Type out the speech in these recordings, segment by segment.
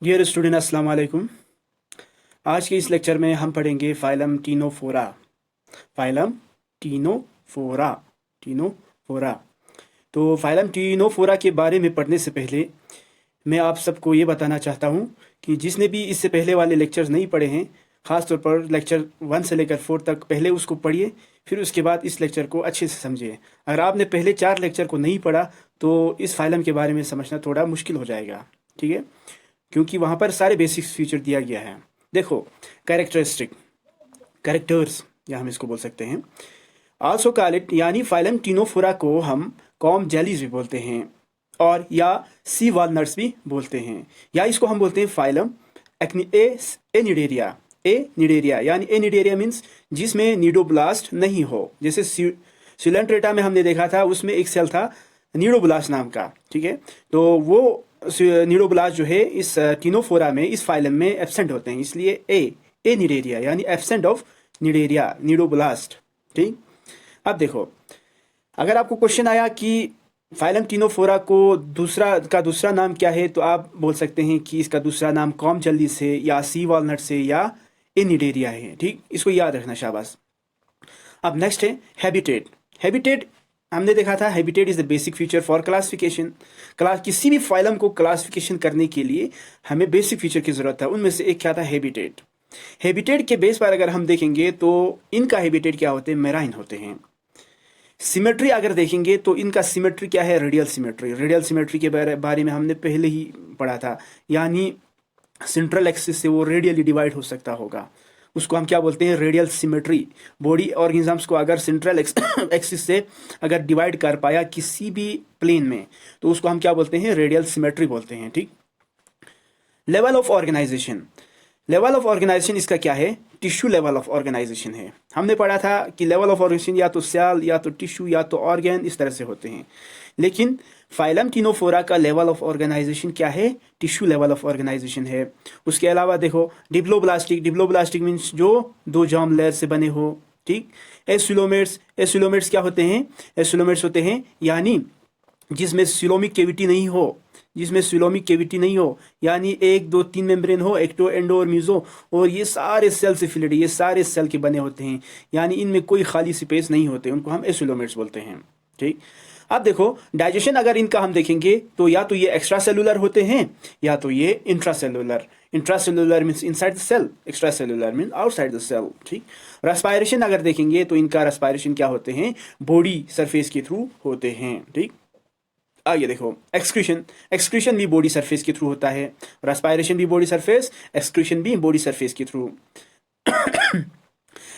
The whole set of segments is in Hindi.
डियर स्टूडेंट अस्सलाम वालेकुम। आज के इस लेक्चर में हम पढ़ेंगे phylum ctenophora. Phylum Ctenophora Ctenophora. तो फाइलम टीनोफोरा के बारे में पढ़ने से पहले मैं आप सबको ये बताना चाहता हूँ कि जिसने भी इससे पहले वाले लेक्चर्स नहीं पढ़े हैं, ख़ास तौर पर लेक्चर 1 से लेकर 4 तक पहले उसको पढ़िए, फिर उसके बाद इस लेक्चर को अच्छे से समझिए। अगर आपने पहले 4 लेक्चर को नहीं पढ़ा तो इस फाइलम के बारे में समझना थोड़ा मुश्किल हो जाएगा, ठीक है, क्योंकि वहाँ पर सारे बेसिक्स फीचर दिया गया है। देखो, कैरेक्टरिस्टिक, कैरेक्टर्स या हम इसको बोल सकते हैं। आल्सो कॉल इट, यानी फाइलम टीनोफोरा को हम कॉम जेलीज भी बोलते हैं और या सी वॉलनट्स भी बोलते हैं, या इसको हम बोलते हैं फाइलम एनिडेरिया। एनिडेरिया यानी एनिडेरिया मीन्स जिसमें नीडोब्लास्ट नहीं हो। जैसे सिलेंट्रेटा में हमने देखा था, उसमें एक सेल था नीडोब्लास्ट नाम का, ठीक है। तो वो नीडोब्लास्ट जो है इस टीनोफोरा में, इस फाइलम में एब्सेंट होते हैं, इसलिए एनिडेरिया यानी एब्सेंट ऑफ निडेरिया, नीडोब्लास्ट, ठीक। अब देखो, अगर आपको क्वेश्चन आया कि फाइलम टीनोफोरा को दूसरा नाम क्या है, तो आप बोल सकते हैं कि इसका दूसरा नाम कॉम जल्दी से या सी वॉलनट से या एनिडेरिया है, ठीक। इसको याद रखना, शाबाश। अब नेक्स्ट है हैबिटेट। हैबिटेट हमने देखा था, habitat is the basic feature for classification. किसी भी फाइलम को क्लासिफिकेशन करने के लिए हमें बेसिक फीचर की जरूरत है, उनमें से एक क्या था, हैबिटेट। हैबिटेट के बेस पर अगर हम देखेंगे तो इनका हैबिटेट क्या होते हैं, मेराइन होते हैं। सिमेट्री अगर देखेंगे तो इनका सिमेट्री क्या है, रेडियल सिमेट्री। रेडियल सिमेट्री के बारे में हमने पहले ही पढ़ा था, यानी सेंट्रल एक्सिस से वो रेडियली डिवाइड हो सकता होगा, उसको हम क्या बोलते हैं, रेडियल सिमेट्री। बॉडी ऑर्गेनिजम्स को अगर सेंट्रल एक्सिस से अगर डिवाइड कर पाया किसी भी प्लेन में, तो उसको हम क्या बोलते हैं, रेडियल सिमेट्री बोलते हैं, ठीक। Level of organisation. Level of organisation इसका क्या है, टिश्यू लेवल ऑफ ऑर्गेनाइजेशन है। हमने पढ़ा था कि लेवल ऑफ ऑर्गेनाइजेशन या तो सेल या तो टिश्यू या तो ऑर्गेन, इस तरह से होते हैं। लेकिन फाइलम टीनोफोरा का लेवल ऑफ ऑर्गेनाइजेशन क्या है, टिश्यू लेवल ऑफ ऑर्गेनाइजेशन है। उसके अलावा देखो, डिप्लोब्लास्टिक। डिप्लोब्लास्टिक मीन्स जो 2 जर्म लेयर से बने हो, ठीक। एसिलोमेट्स। एसिलोमेट्स क्या होते हैं, एसिलोमेट्स होते हैं यानी जिसमें सिलोमिक केविटी नहीं हो, जिसमें सिलोमिक केविटी नहीं हो, यानी 1 2 3 मेम्ब्रेन हो, एक्टो, एंडो और म्यूजो, और ये सारे सेल से फिलेड, ये सारे सेल के बने होते हैं, यानी इनमें कोई खाली स्पेस नहीं होते, उनको हम एसिलोमेट्स बोलते हैं, ठीक। अब देखो, डाइजेशन अगर इनका हम देखेंगे तो या तो ये एक्स्ट्रा सेलुलर होते हैं या तो ये intracellular. Intracellular means inside the cell, extra cellular mean outside the cell, ठीक। रेस्पायरेशन अगर देखेंगे तो इनका रेस्पायरेशन क्या होते हैं, बॉडी सरफेस के थ्रू होते हैं, ठीक। आइए देखो, एक्सक्रीशन। एक्सक्रीशन भी बॉडी सरफेस के थ्रू होता है, रेस्पायरेशन भी बॉडी सरफेस, एक्सक्रीशन भी बॉडी सरफेस के थ्रू।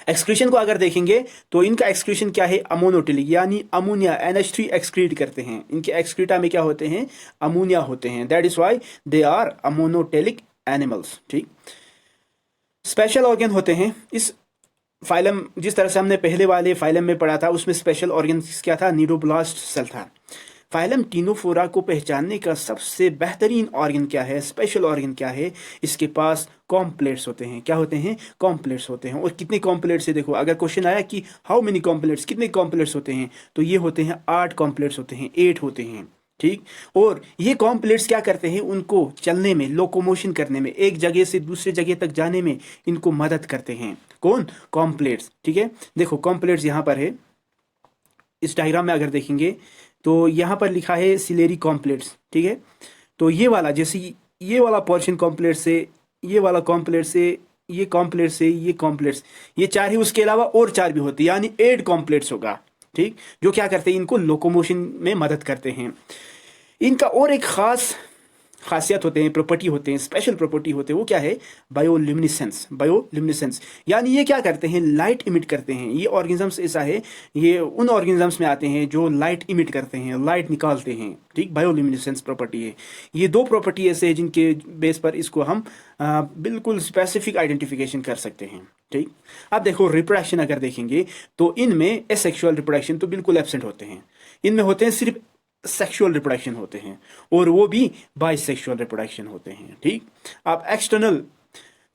एक्सक्रीशन को अगर देखेंगे तो इनका एक्सक्रीशन क्या है, अमोनोटिलिक, यानी अमोनिया NH3 एक्सक्रीट करते हैं। इनके एक्सक्रीटा में क्या होते हैं, अमोनिया होते हैं, that is why they are ammonotelic animals, ठीक। स्पेशल ऑर्गन होते हैं इस फाइलम, जिस तरह से हमने पहले वाले फाइलम में पढ़ा था, उसमें स्पेशल ऑर्गन क्या था, नीडोब्लास्ट सेल था। फाइलम टीनोफोरा को पहचानने का सबसे बेहतरीन ऑर्गन क्या है, स्पेशल ऑर्गन क्या है, इसके पास कॉम्प्लेट्स होते हैं। क्या होते हैं, कॉम्प्लेट्स होते हैं। और कितने कॉम्प्लेट्स है, देखो, अगर क्वेश्चन आया कि हाउ मेनी कॉम्प्लेट्स, कितने कॉम्प्लेट्स होते हैं, तो ये होते हैं 8 कॉम्प्लेट्स होते हैं, 8 होते हैं, ठीक। और ये कॉम्प्लेट्स क्या करते हैं, उनको चलने में, लोकोमोशन करने में, एक जगह से दूसरे जगह तक जाने में इनको मदद करते हैं। कौन, कॉम्प्लेट्स, ठीक है। देखो, कॉम्प्लेट्स यहाँ पर है, इस डायग्राम में अगर देखेंगे तो यहाँ पर लिखा है सिलेरी कॉम्प्लेट्स, ठीक है। तो ये वाला, जैसे ये वाला पोर्शन कॉम्प्लेट्स से, ये वाला कॉम्प्लेट्स से, ये कॉम्प्लेट्स से, ये कॉम्प्लेट्स, ये 4 ही, उसके अलावा और 4 भी होते हैं, यानी 8 कॉम्प्लेट्स होगा, ठीक, जो क्या करते हैं, इनको लोकोमोशन में मदद करते हैं। इनका और एक खासियत होते हैं, प्रॉपर्टी होते हैं, स्पेशल प्रॉपर्टी होते हैं, वो क्या है, बायोल्यूमिनेसेंस। बायोल्यूमिनेसेंस यानी ये क्या करते हैं, लाइट इमिट करते हैं। ये ऑर्गेनिजम्स ऐसा है, ये उन ऑर्गेनिजम्स में आते हैं जो लाइट इमिट करते हैं, लाइट निकालते हैं, ठीक। बायोल्यूमिनेसेंस प्रॉपर्टी है। ये 2 प्रॉपर्टी ऐसे हैं जिनके बेस पर इसको हम बिल्कुल स्पेसिफिक आइडेंटिफिकेशन कर सकते हैं, ठीक। अब देखो, रिप्रोडक्शन अगर देखेंगे तो इनमें एसेक्सुअल रिप्रोडक्शन तो बिल्कुल एब्सेंट होते हैं। इनमें होते हैं सिर्फ सेक्सुअल रिप्रोडक्शन होते हैं, और वो भी बाइसेक्सुअल रिप्रोडक्शन होते हैं, ठीक। अब एक्सटर्नल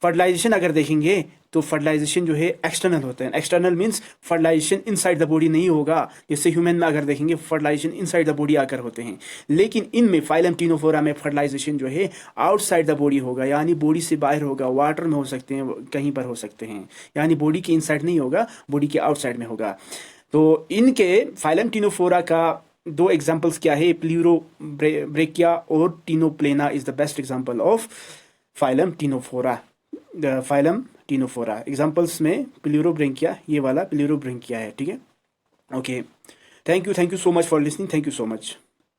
फर्टिलाइजेशन अगर देखेंगे तो फर्टिलाइजेशन जो है एक्सटर्नल होता है। External means fertilisation inside the body नहीं होगा। जैसे ह्यूमन में अगर देखेंगे फर्टिलाइजेशन इनसाइड द बॉडी आकर होते हैं, लेकिन इनमें फाइलम टीनोफोरा में फर्टिलाइजेशन जो है आउटसाइड द बॉडी होगा, यानी बॉडी से बाहर होगा। वाटर में हो सकते हैं, कहीं पर हो सकते हैं, यानी बॉडी के इनसाइड नहीं होगा, बॉडी के आउटसाइड में होगा। तो इनके फाइलम टीनोफोरा का दो एग्जाम्पल्स क्या है, प्ल्यूरो ब्रेकिया और ctenoplana is the best example of phylum ctenophora. Phylum ctenophora examples में प्ल्यूरोब्रेंकिया, ये वाला प्ल्यूरोब्रेंकिया है, ठीक है। Okay, thank you so much for listening, thank you so much.